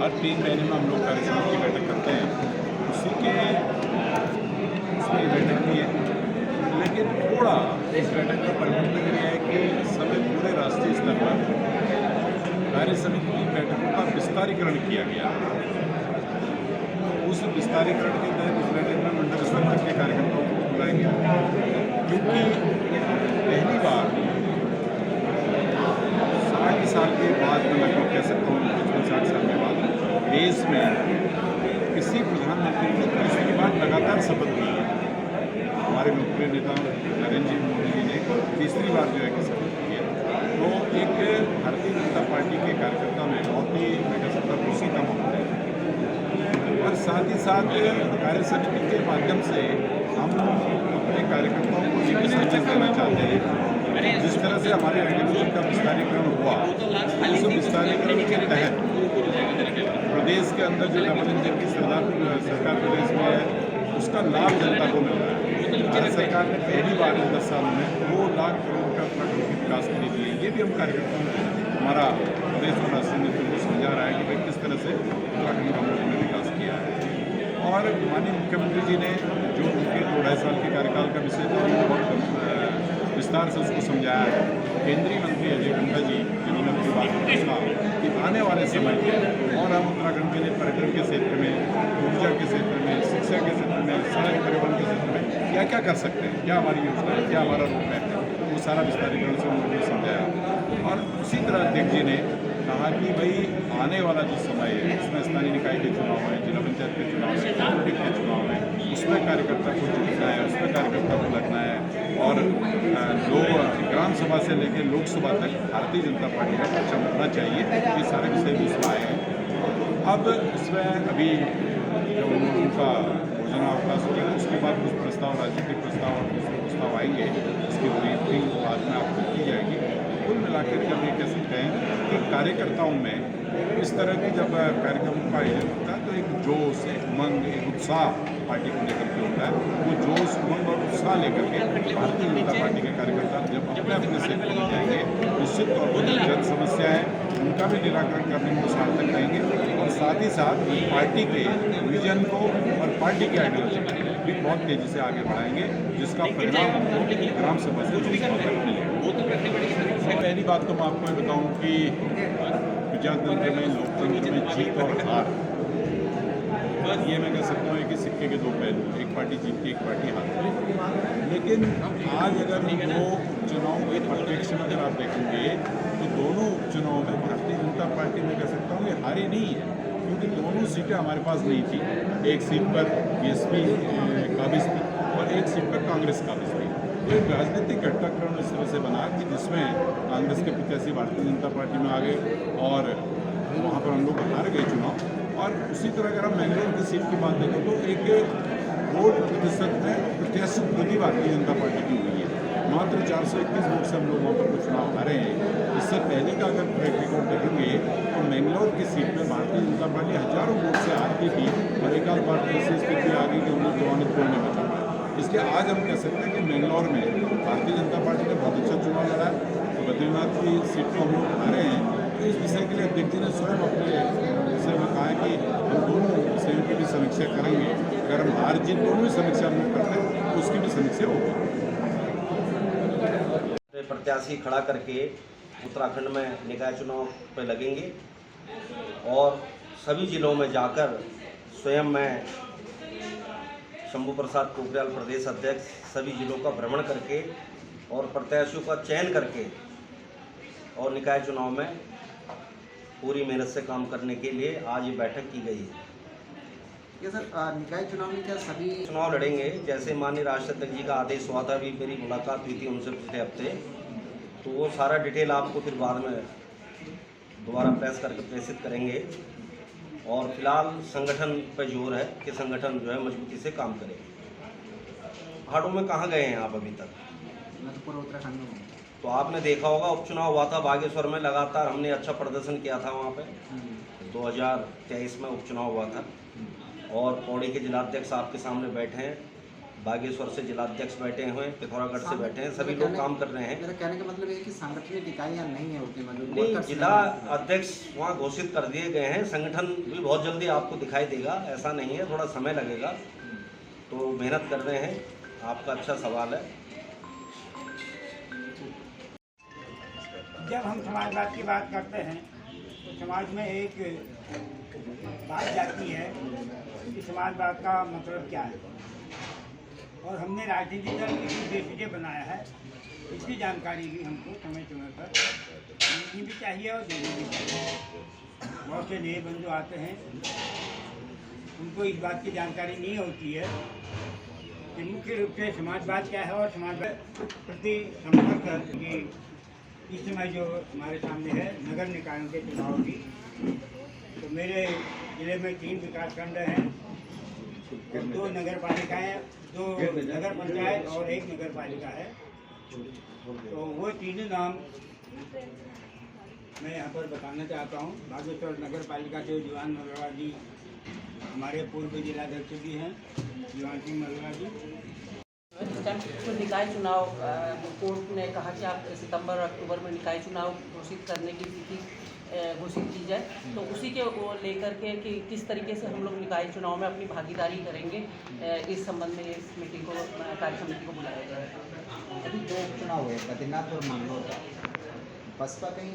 हर 3 महीने में हम लोग कार्यसमिति की बैठक करते हैं, उसकी बैठक भी है। लेकिन थोड़ा इस बैठक का परिवर्तन यह है कि इस समय पूरे राष्ट्रीय स्तर पर कार्य समिति की बैठकों का विस्तारीकरण किया गया। उस विस्तारीकरण के तहत इस बैठक में मंडल स्तर तक के कार्यकर्ताओं को बुलाया गया, क्योंकि पहली बार 60 साल के बाद, मैं लगभग कह सकता हूँ 55-60 साल के बाद देश में किसी प्रधानमंत्री ने तीसरी के बाद लगातार शपथ ली है। हमारे लोकप्रिय नेता नरेंद्र मोदी जी ने तीसरी बार जो है कि शपथ ली है, तो एक भारतीय जनता पार्टी के कार्यकर्ता में बहुत ही, मैं कह सकता हूँ, खुशी का माहौल है। और साथ ही साथ कार्य समिति के माध्यम से हम अपने कार्यकर्ताओं को ये संदेश देना चाहते हैं, जिस तरह से हमारे आइडियोलॉजी का विस्तारीकरण हुआ, उस विस्तारीकरण के तहत प्रदेश के अंदर जो डबल इंजन की सरकार प्रदेश में है, उसका लाभ जनता को मिल रहा है। भारत सरकार ने पहली बार 10 साल में 2 लाख करोड़ का उत्तराखंड के विकास के लिए दिए। ये भी हम कार्यकर्ताओं को, हमारा प्रदेश और राष्ट्रीय नेतृत्व को समझा रहा है कि भाई किस तरह से उत्तराखंड का उन्होंने विकास किया है। और माननीय मुख्यमंत्री जी ने जो उनके 2-2.5 साल के कार्यकाल का विषय था, बहुत विस्तार से उसको समझाया है। केंद्रीय मंत्री अजय टंडन जी, जिन्होंने अपनी बात में पूछा कि आने वाले समय में और हम उत्तराखंड के लिए पर्यटन के क्षेत्र में, ऊर्जा के क्षेत्र में, शिक्षा के क्षेत्र में, सड़क परिवहन के क्षेत्र में क्या क्या कर सकते हैं, क्या हमारी योजना है, क्या हमारा रोड मैप है, वो सारा विस्तारीकरण से उन्होंने समझाया। और उसी तरह अध्यक्ष जी ने कहा कि भाई आने वाला जो समय है, इसमें स्थानीय निकाय के चुनाव है, जिला पंचायत के चुनाव है, कॉर्पोरेट के चुनाव है, उसमें कार्यकर्ता को जुटना है, उसमें कार्यकर्ता को लगना है। और ग्राम सभा से लेकर लोकसभा तक भारतीय जनता पार्टी का पर्चा होना चाहिए। ये सारे विषय भी उसमें आए हैं। अब इसमें अभी जब उनका भोजनावकाश होगा, उसके बाद कुछ प्रस्ताव, राजनीतिक प्रस्ताव और दूसरे प्रस्ताव आएंगे, उसकी रीडिंग बाद में आपको की जाएगी। कुल मिलाकर जब ये कह सकते हैं कि कार्यकर्ताओं में इस तरह की जब कार्यक्रमों का आयोजन होता है, तो एक जोश, एक उमंग, एक उत्साह पार्टी को लेकर के होता है। वो जोश, उमंग और उत्साह लेकर के भारतीय जनता पार्टी के कार्यकर्ता जब अपने अपने क्षेत्र में जाएंगे, निश्चित तौर पर जन समस्या है उनका भी निराकरण करने में सार्थक रहेंगे। और साथ ही साथ पार्टी के विजन को और पार्टी की आइडियोलॉजी भी बहुत तेजी से आगे बढ़ाएंगे, जिसका परिणाम हमको ग्राम सभा से लोकसभा तक मिलेगा। पहली बात तो मैं आपको बताऊं कि प्रजातंत्र में, लोकतंत्र में जीत और हार, ये मैं कह सकता हूँ कि सिक्के के 2 पहलू, एक पार्टी जीतती, एक पार्टी हारती। लेकिन आज अगर 2 उपचुनाव के परिप्रेक्ष्य में अगर आप देखेंगे, तो दोनों उपचुनाव में भारतीय जनता पार्टी में कह सकता हूँ कि हारी नहीं है, क्योंकि दोनों सीटें हमारे पास नहीं थी। एक सीट पर बीएसपी काबिज थी और एक सीट पर कांग्रेस काबिज थी। तो एक राजनीतिक घटनाक्रम इस तरह से बना कि जिसमें कांग्रेस के प्रत्याशी भारतीय जनता पार्टी में आ गए और वहाँ पर हम लोग हार गए चुनाव। और उसी तरह अगर हम मैंगलोर की सीट की बात देखें, तो एक वोट प्रतिशत में प्रत्याशी वृद्धि भारतीय जनता पार्टी की हुई है। मात्र 421 वोट से हम लोग वहाँ पर चुनाव हारे हैं। इससे पहले का अगर ट्रैक रिकॉर्ड देखेंगे, तो मैंगलोर की सीट में भारतीय जनता पार्टी हजारों वोट से हारती थी और एक आध बार ऐसी स्थिति आ गई कि उन्हें जवानत खोलने बचा। इसलिए आज हम कह सकते हैं कि मैंगलोर में भारतीय जनता पार्टी ने बहुत अच्छा चुनाव लड़ा। तो बद्रीनाथ की सीट को हम लोग हारे हैं। तो इस विषय के लिए अध्यक्ष जी ने स्वयं अपने विषय में कहा है कि हम दोनों विषयों की भी समीक्षा करेंगे। अगर हम हार जीत दोनों ही समीक्षा हम लोग करते हैं, तो उसकी भी समीक्षा होगी। प्रत्याशी खड़ा करके उत्तराखंड में निकाय चुनाव पे लगेंगे और सभी जिलों में जाकर स्वयं मैं शंभू प्रसाद पोखरियाल प्रदेश अध्यक्ष सभी जिलों का भ्रमण करके और प्रत्याशियों का चयन करके और निकाय चुनाव में पूरी मेहनत से काम करने के लिए आज ये बैठक की गई है। क्या सर निकाय चुनाव में क्या सभी चुनाव लड़ेंगे? जैसे माननीय राष्ट्रीय अध्यक्ष जी का आदेश हुआ था, अभी मेरी मुलाकात हुई थी उनसे पिछले हफ्ते, तो वो सारा डिटेल आपको फिर बाद में दोबारा प्रेस करके प्रेषित करेंगे। और फिलहाल संगठन पर जोर है कि संगठन जो है मजबूती से काम करे। हाटों में कहाँ गए हैं आप अभी तक? पूरा उत्तराखंड में। तो आपने देखा होगा उपचुनाव हुआ था बागेश्वर में, लगातार हमने अच्छा प्रदर्शन किया था वहाँ पे। 2023 में उपचुनाव हुआ था और पौड़ी के जिलाध्यक्ष आपके सामने बैठे हैं। बागेश्वर से जिलाध्यक्ष बैठे हुए हैं, पिथौरागढ़ से बैठे हैं, सभी लोग काम कर रहे हैं। मेरा कहने का मतलब है कि सांगठनिक इकाइयाँ नहीं है उतनी मौजूद। नहीं, workers जिला नहीं है। अध्यक्ष वहाँ घोषित कर दिए गए हैं। संगठन भी बहुत जल्दी आपको दिखाई देगा, ऐसा नहीं है, थोड़ा समय लगेगा, तो मेहनत कर रहे हैं। आपका अच्छा सवाल है। जब हम समाजवाद की बात करते हैं तो समाज में एक बात जाती है कि समाजवाद का मतलब क्या है, और हमने राजनीतिक दल किस उद्देश्य से बनाया है इसकी जानकारी भी हमको समय समय पर मिलनी भी चाहिए और देनी भी चाहिए। बहुत से नए बंधु आते हैं, उनको इस बात की जानकारी नहीं होती है कि मुख्य रूप से समाजवाद क्या है और समाजवाद प्रति संपर्क की इस समय जो हमारे सामने है नगर निकायों के चुनाव की। तो मेरे जिले में 3 विकासखंड हैं, 2 नगर पालिकाएँ, 2 नगर पंचायत और 1 नगर पालिका है। तो वो 3 नाम मैं यहाँ पर बताना चाहता हूँ। बागेश्वर नगर पालिका से जीवान मलवा जी हमारे पूर्व जिलाध्यक्ष भी हैं, जीवान सिंह मलवा जी। तो निकाय चुनाव कोर्ट ने कहा कि आप सितंबर और अक्टूबर में निकाय चुनाव घोषित करने की तिथि घोषित की जाए, तो उसी के वो लेकर के कि किस तरीके से हम लोग निकाय चुनाव में अपनी भागीदारी करेंगे, इस संबंध में इस मीटिंग को कार्य समिति को बुलाया गया है। अभी 2 उपचुनाव हुए, बद्रीनाथ और मंगलौर का। बसपा कहीं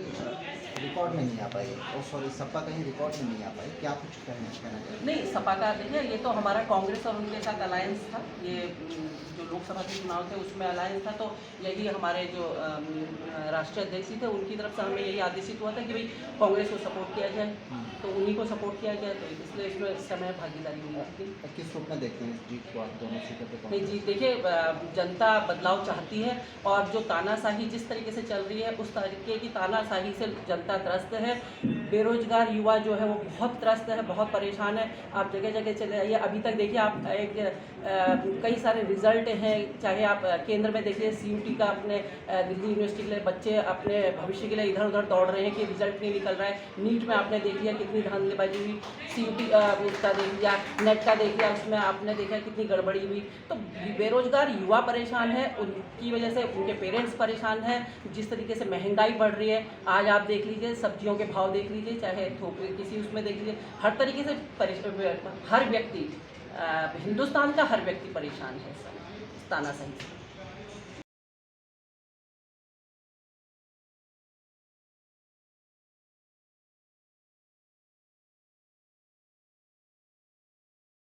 रिकॉर्ड में नहीं आ पाई, और सॉरी सपा कहीं रिकॉर्ड में नहीं आ पाई। क्या कुछ कहना चाहिए? नहीं, सपा का देखिए, ये तो हमारा कांग्रेस और उनके साथ अलायंस था। ये जो लोकसभा के चुनाव थे उसमें अलायंस था, तो यही हमारे जो राष्ट्रीय अध्यक्ष थे उनकी तरफ से हमें यही आदेशित हुआ था कि भाई कांग्रेस को सपोर्ट किया जाए, तो उन्हीं को सपोर्ट किया गया। तो इसलिए इसमें इस समय भागीदारी हुई थी। किस रूप में देखते हैं इस जीत को आप दोनों सीटों पर? नहीं जी, देखिए, जनता बदलाव चाहती है, और जो तानाशाही जिस तरीके से चल रही है उस तरीके की तानाशाही से जनता त्रस्त है। बेरोजगार युवा जो है वो बहुत त्रस्त है, बहुत परेशान है। आप जगह जगह चले जाइए, अभी तक देखिए आप कई सारे रिजल्ट हैं, चाहे आप केंद्र में देखिए CUT का अपने दिल्ली यूनिवर्सिटी के लिए बच्चे अपने भविष्य के लिए इधर उधर दौड़ रहे हैं कि रिजल्ट नहीं निकल रहा है। नीट में आपने देख लिया कितनी धांधलीबाजी हुई, CUT उसका देख लिया, नेट का देख लिया, उसमें आपने देखा कितनी गड़बड़ी हुई। तो बेरोजगार युवा परेशान है, उनकी वजह से उनके पेरेंट्स परेशान हैं। जिस तरीके से महंगाई बढ़ रही है, आज आप देख लीजिए सब्जियों के भाव देख लीजिए, चाहे थोक किसी उसमें देख लीजिए, हर तरीके से हर व्यक्ति, हिंदुस्तान का हर व्यक्ति परेशान है तानाशाही से।